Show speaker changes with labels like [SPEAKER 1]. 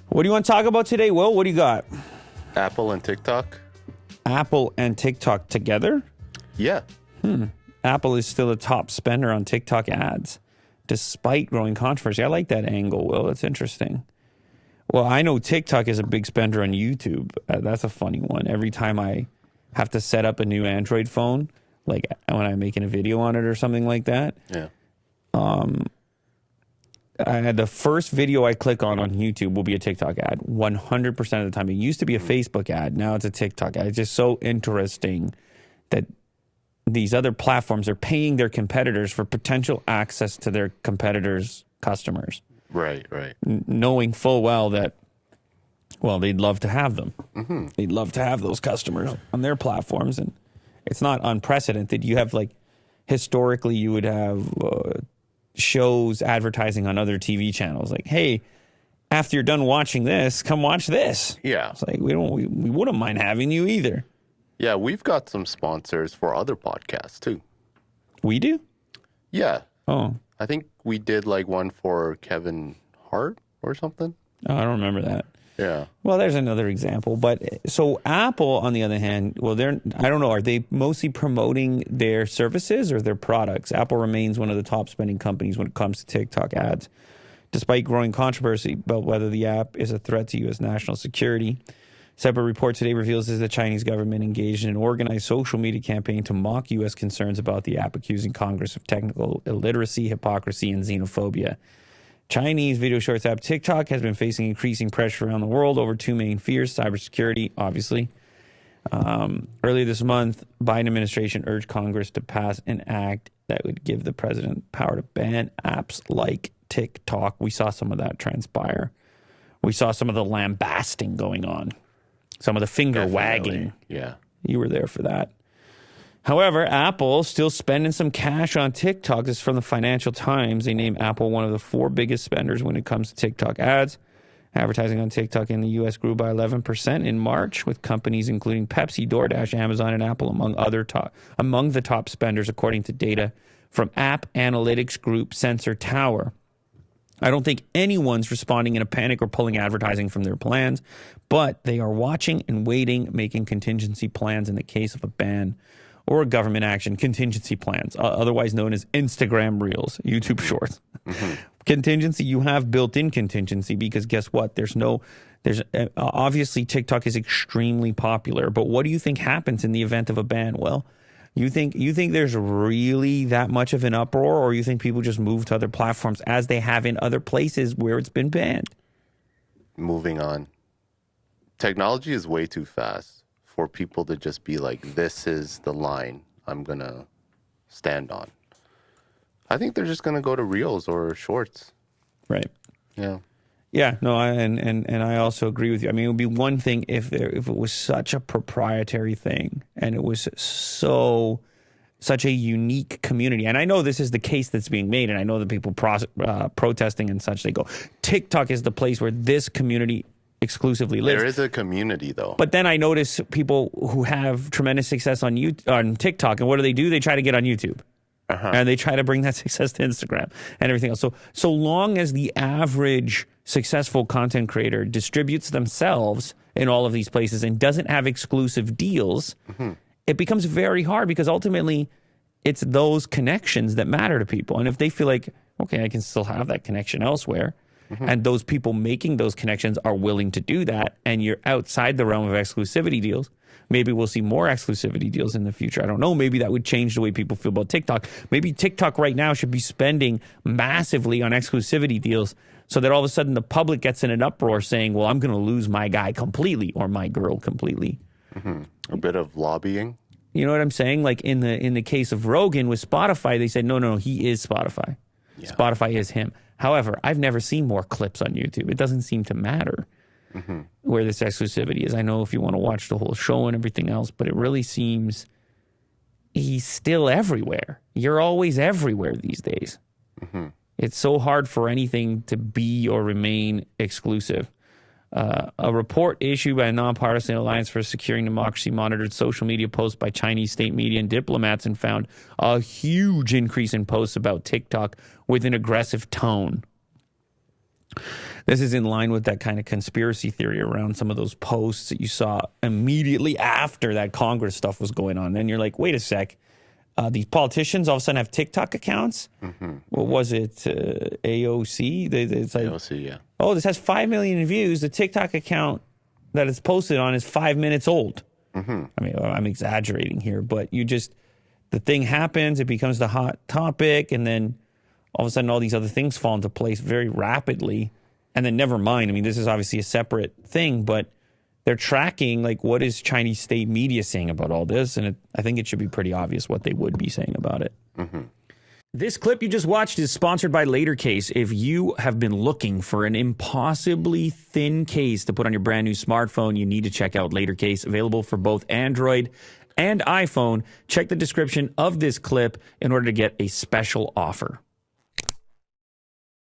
[SPEAKER 1] What do you want to talk about today, Will? What do you got?
[SPEAKER 2] Apple and TikTok.
[SPEAKER 1] Apple and TikTok together?
[SPEAKER 2] Yeah.
[SPEAKER 1] Apple is still a top spender on TikTok ads, despite growing controversy. I like that angle, Will. That's interesting. Well, I know TikTok is a big spender on YouTube. That's a funny one. Every time I have to set up a new Android phone, like when I'm making a video on it or something like that, the first video I click on YouTube will be a TikTok ad 100% of the time. It used to be a Facebook ad. Now it's a TikTok ad. It's just so interesting that these other platforms are paying their competitors for potential access to their competitors' customers.
[SPEAKER 2] Right.
[SPEAKER 1] Knowing full well that, well, they'd love to have them. Mm-hmm. They'd love to have those customers on their platforms. And it's not unprecedented. You have, like, historically, you would have shows advertising on other TV channels. Like, hey, after you're done watching this, come watch this.
[SPEAKER 2] Yeah.
[SPEAKER 1] It's like, we wouldn't mind having you either.
[SPEAKER 2] Yeah, we've got some sponsors for other podcasts, too.
[SPEAKER 1] We do?
[SPEAKER 2] Yeah.
[SPEAKER 1] Oh.
[SPEAKER 2] I think we did like one for Kevin Hart or something.
[SPEAKER 1] Oh, I don't remember that.
[SPEAKER 2] Yeah.
[SPEAKER 1] Well, there's another example. But so Apple, on the other hand, well, I don't know. Are they mostly promoting their services or their products? Apple remains one of the top spending companies when it comes to TikTok ads, despite growing controversy about whether the app is a threat to U.S. national security. Separate report today reveals that the Chinese government engaged in an organized social media campaign to mock U.S. concerns about the app, accusing Congress of technical illiteracy, hypocrisy, and xenophobia. Chinese video shorts app TikTok has been facing increasing pressure around the world over two main fears: cybersecurity, obviously. Earlier this month, Biden administration urged Congress to pass an act that would give the president power to ban apps like TikTok. We saw some of that transpire. We saw some of the lambasting going on. Some of the finger wagging.
[SPEAKER 2] Yeah.
[SPEAKER 1] You were there for that. However, Apple still spending some cash on TikTok. This is from the Financial Times. They name Apple one of the 4 biggest spenders when it comes to TikTok ads. Advertising on TikTok in the U.S. grew by 11% in March, with companies including Pepsi, DoorDash, Amazon, and Apple among the top spenders, according to data from app analytics group Sensor Tower. I don't think anyone's responding in a panic or pulling advertising from their plans, but they are watching and waiting, making contingency plans in the case of a ban or a government action. Contingency plans, otherwise known as Instagram Reels, YouTube Shorts. Mm-hmm. Contingency, you have built-in contingency because guess what? Obviously TikTok is extremely popular, but what do you think happens in the event of a ban? Well, you think there's really that much of an uproar, or you think people just move to other platforms as they have in other places where it's been banned?
[SPEAKER 2] Moving on. Technology is way too fast for people to just be like, this is the line I'm going to stand on. I think they're just going to go to Reels or Shorts.
[SPEAKER 1] Right.
[SPEAKER 2] Yeah.
[SPEAKER 1] Yeah, no, and I also agree with you. I mean, it would be one thing if it was such a proprietary thing and it was such a unique community. And I know this is the case that's being made, and I know the people protesting and such, they go, TikTok is the place where this community exclusively lives.
[SPEAKER 2] There is a community, though.
[SPEAKER 1] But then I notice people who have tremendous success on TikTok, and what do? They try to get on YouTube. Uh-huh. And they try to bring that success to Instagram and everything else. So long as the average successful content creator distributes themselves in all of these places and doesn't have exclusive deals, it becomes very hard because ultimately it's those connections that matter to people. And if they feel like, okay, I can still have that connection elsewhere, and those people making those connections are willing to do that, and you're outside the realm of exclusivity deals, maybe we'll see more exclusivity deals in the future. I don't know. Maybe that would change the way people feel about TikTok. Maybe TikTok right now should be spending massively on exclusivity deals so that all of a sudden the public gets in an uproar saying, well, I'm going to lose my guy completely or my girl completely.
[SPEAKER 2] A bit of lobbying.
[SPEAKER 1] You know what I'm saying? Like in the case of Rogan with Spotify, they said, no, he is Spotify. Yeah. Spotify is him. However, I've never seen more clips on YouTube. It doesn't seem to matter where this exclusivity is. I know if you want to watch the whole show and everything else, but it really seems he's still everywhere. You're always everywhere these days. It's so hard for anything to be or remain exclusive. A report issued by a nonpartisan Alliance for Securing Democracy monitored social media posts by Chinese state media and diplomats and found a huge increase in posts about TikTok with an aggressive tone. This is in line with that kind of conspiracy theory around some of those posts that you saw immediately after that Congress stuff was going on. Then you're like, wait a sec. These politicians all of a sudden have TikTok accounts. What was it? AOC? It's like,
[SPEAKER 2] AOC, yeah.
[SPEAKER 1] oh, this has 5 million views. The TikTok account that it's posted on is 5 minutes old. I mean, I'm exaggerating here, but the thing happens, it becomes the hot topic, and then all of a sudden all these other things fall into place very rapidly. And then never mind, I mean, this is obviously a separate thing, but they're tracking, like, what is Chinese state media saying about all this? And I think it should be pretty obvious what they would be saying about it. This clip you just watched is sponsored by LaterCase. If you have been looking for an impossibly thin case to put on your brand new smartphone, you need to check out LaterCase, available for both Android and iPhone. Check the description of this clip in order to get a special offer.